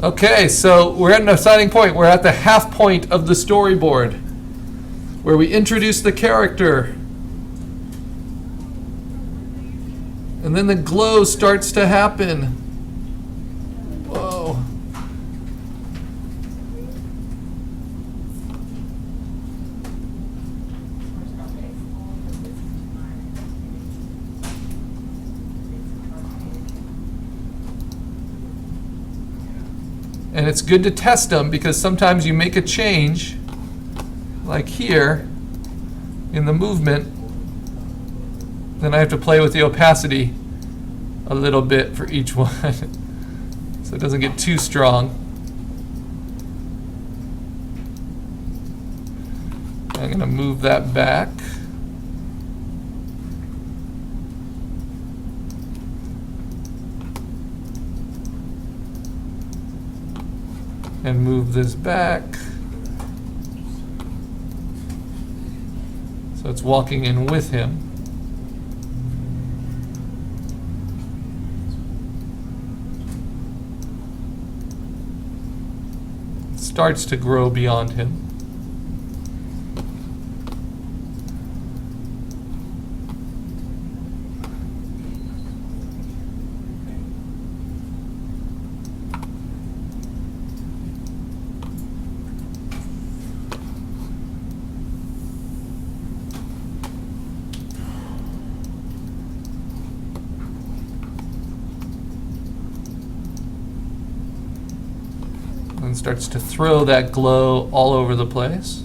Okay, so we're at an exciting point. We're at the half point of the storyboard, where we introduce the character. And then the glow starts to happen. Whoa. And it's good to test them because sometimes you make a change, like here, in the movement, then I have to play with the opacity a little bit for each one so it doesn't get too strong. I'm going to move that back. And move this back. So it's walking in with him. It starts to grow beyond him. And starts to throw that glow all over the place.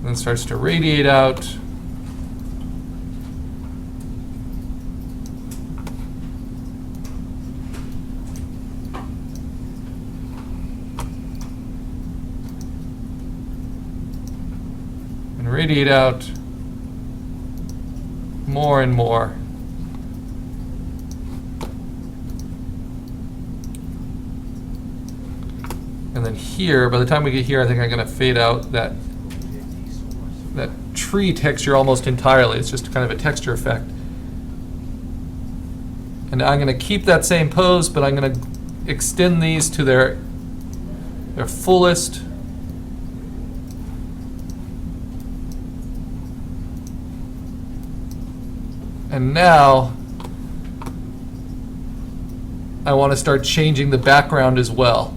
Then starts to radiate out. And radiate out more and more. And then here, by the time we get here, I think I'm going to fade out that tree texture almost entirely. It's just kind of a texture effect. And I'm going to keep that same pose, but I'm going to extend these to their fullest. And now I want to start changing the background as well.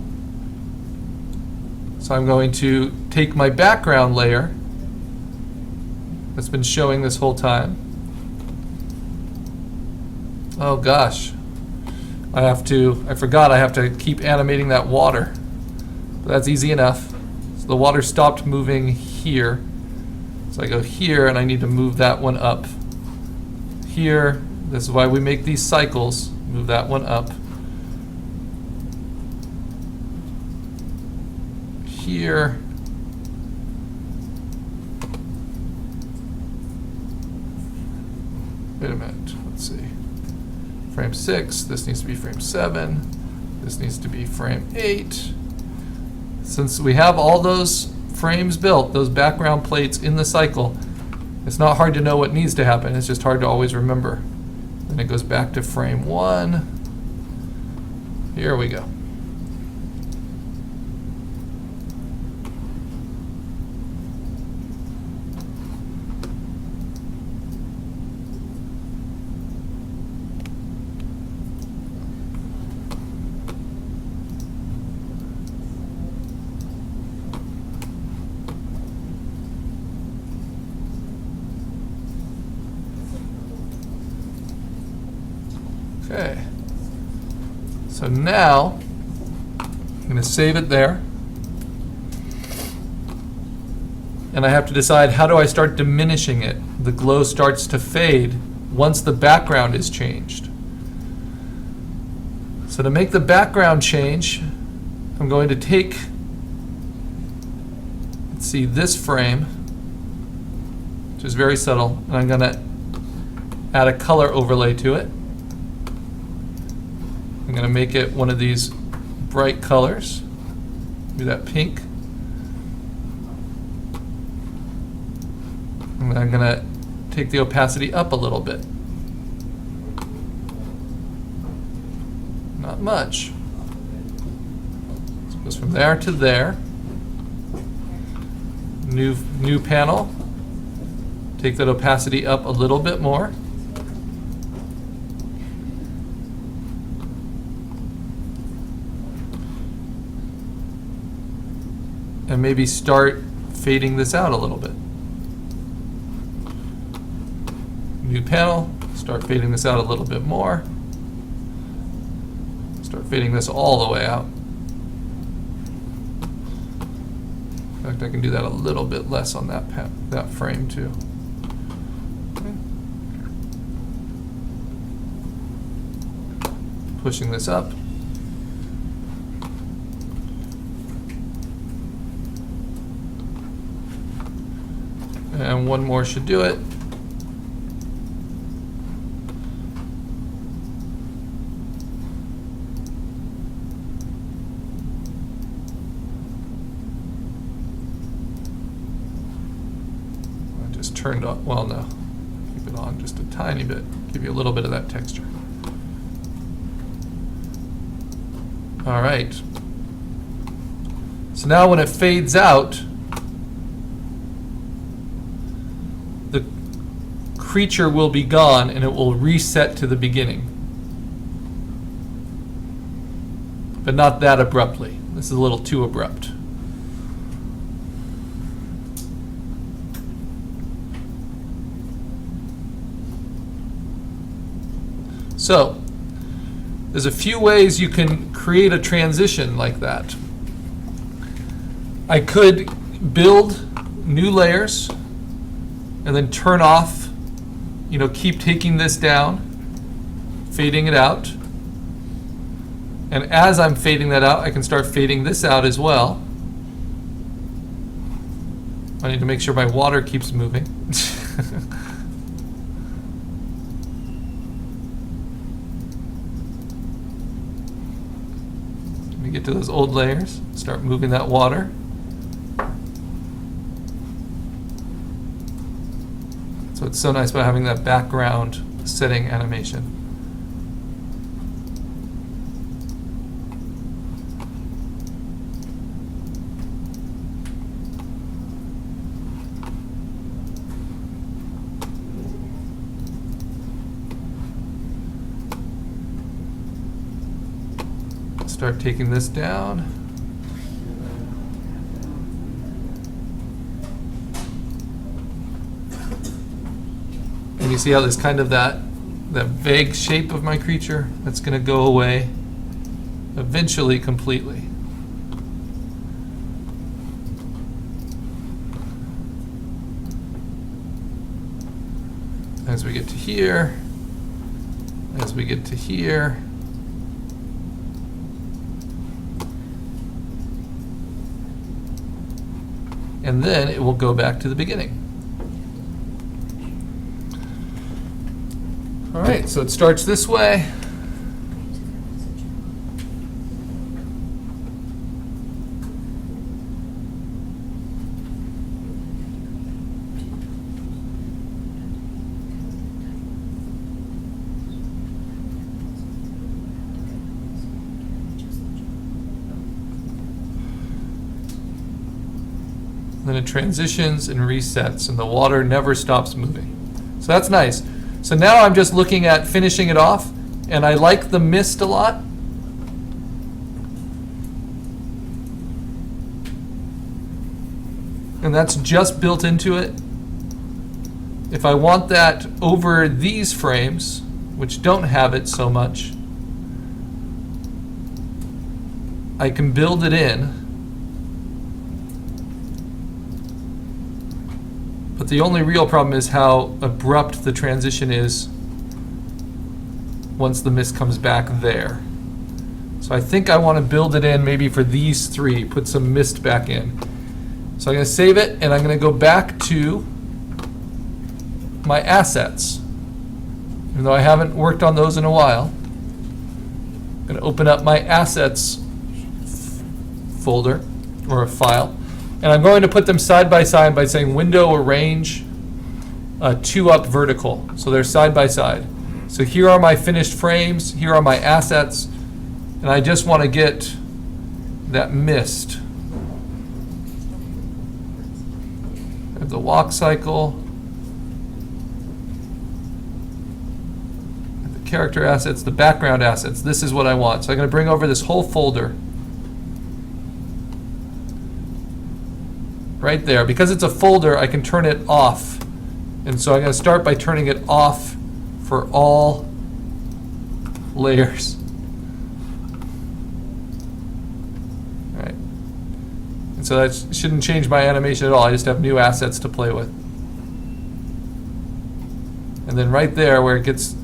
So I'm going to take my background layer that's been showing this whole time. Oh gosh, I forgot I have to keep animating that water. But that's easy enough. So the water stopped moving here. So I go here and I need to move that one up. Here, this is why we make these cycles. Move that one up. Here. Wait a minute, let's see. Frame 6, this needs to be frame 7. This needs to be frame 8. Since we have all those frames built, those background plates in the cycle, it's not hard to know what needs to happen. It's just hard to always remember. Then it goes back to frame 1. Here we go. Okay, so now I'm going to save it there. And I have to decide, how do I start diminishing it? The glow starts to fade once the background is changed. So to make the background change, I'm going to take, let's see, this frame, which is very subtle, and I'm going to add a color overlay to it. I'm going to make it one of these bright colors. Do that pink. And I'm going to take the opacity up a little bit. Not much. So it goes from there to there. New panel. Take that opacity up a little bit more. And maybe start fading this out a little bit. New panel, start fading this out a little bit more. Start fading this all the way out. In fact, I can do that a little bit less on that frame too. Okay. Pushing this up. And one more should do it. I just turned on, well, no, keep it on just a tiny bit, give you a little bit of that texture. All right. So now when it fades out, the creature will be gone and it will reset to the beginning. But not that abruptly. This is a little too abrupt. So, there's a few ways you can create a transition like that. I could build new layers and then turn off, keep taking this down, fading it out. And as I'm fading that out, I can start fading this out as well. I need to make sure my water keeps moving. Let me get to those old layers, start moving that water. So it's so nice about having that background setting animation. Start taking this down. And you see how there's kind of that vague shape of my creature that's going to go away eventually completely. As we get to here, as we get to here, and then it will go back to the beginning. All right, so it starts this way. Then it transitions and resets, and the water never stops moving. So that's nice. So now I'm just looking at finishing it off, and I like the mist a lot. And that's just built into it. If I want that over these frames, which don't have it so much, I can build it in. But the only real problem is how abrupt the transition is once the mist comes back there. So I think I want to build it in maybe for these three, put some mist back in. So I'm going to save it, and I'm going to go back to my assets. Even though I haven't worked on those in a while, I'm going to open up my assets folder or a file. And I'm going to put them side by side by saying window arrange two up vertical. So they're side by side. So here are my finished frames, here are my assets, and I just want to get that mist. I have the walk cycle, the character assets, the background assets. This is what I want. So I'm going to bring over this whole folder. Right there. Because it's a folder, I can turn it off. And so I'm going to start by turning it off for all layers. All right. And so that shouldn't change my animation at all. I just have new assets to play with. And then right there where it gets,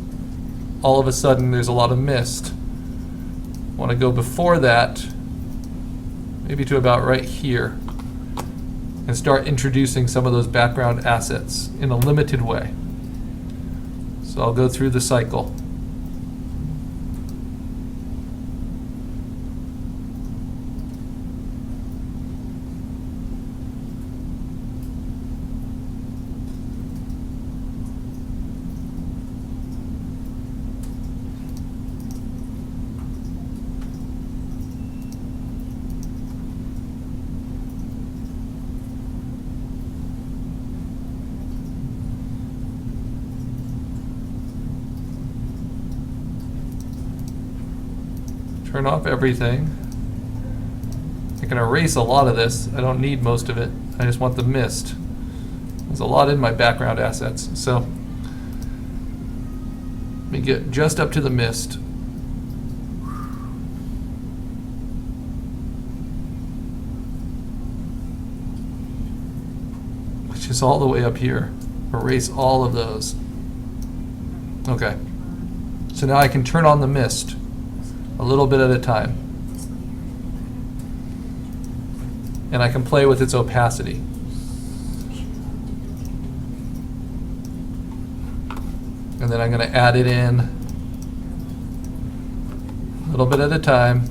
all of a sudden there's a lot of mist. I want to go before that, maybe to about right here, and start introducing some of those background assets in a limited way. So I'll go through the cycle. Turn off everything. I can erase a lot of this. I don't need most of it. I just want the mist. There's a lot in my background assets. So let me get just up to the mist. Which is all the way up here. Erase all of those. Okay. So now I can turn on the mist. A little bit at a time. And I can play with its opacity. And then I'm going to add it in a little bit at a time.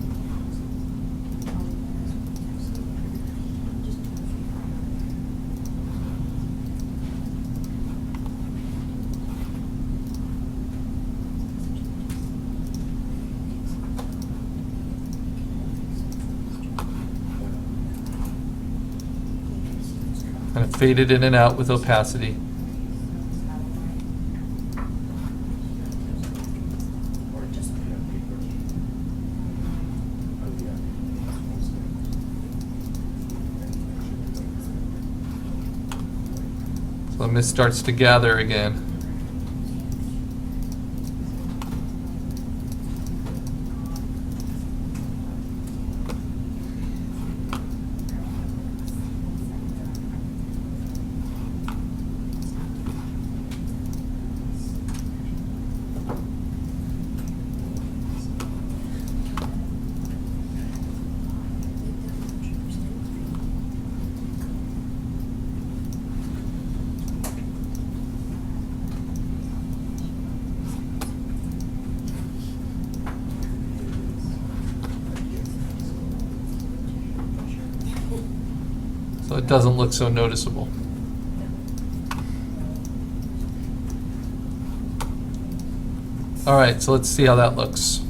Kind of fade it in and out with opacity. So the mist starts to gather again. So it doesn't look so noticeable. All right, so let's see how that looks.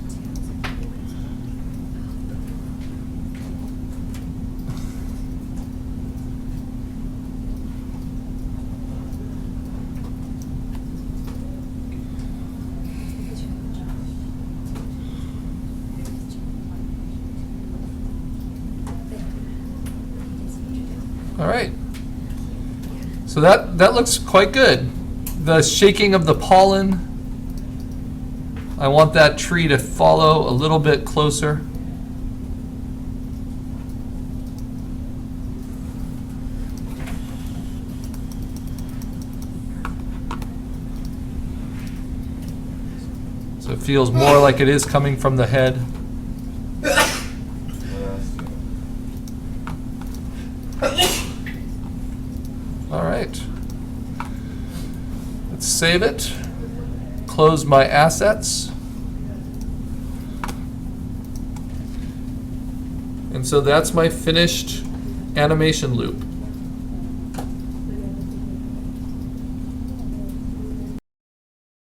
All right. So that looks quite good. The shaking of the pollen, I want that tree to follow a little bit closer. So it feels more like it is coming from the head. All right. Let's save it. Close my assets. And so that's my finished animation loop.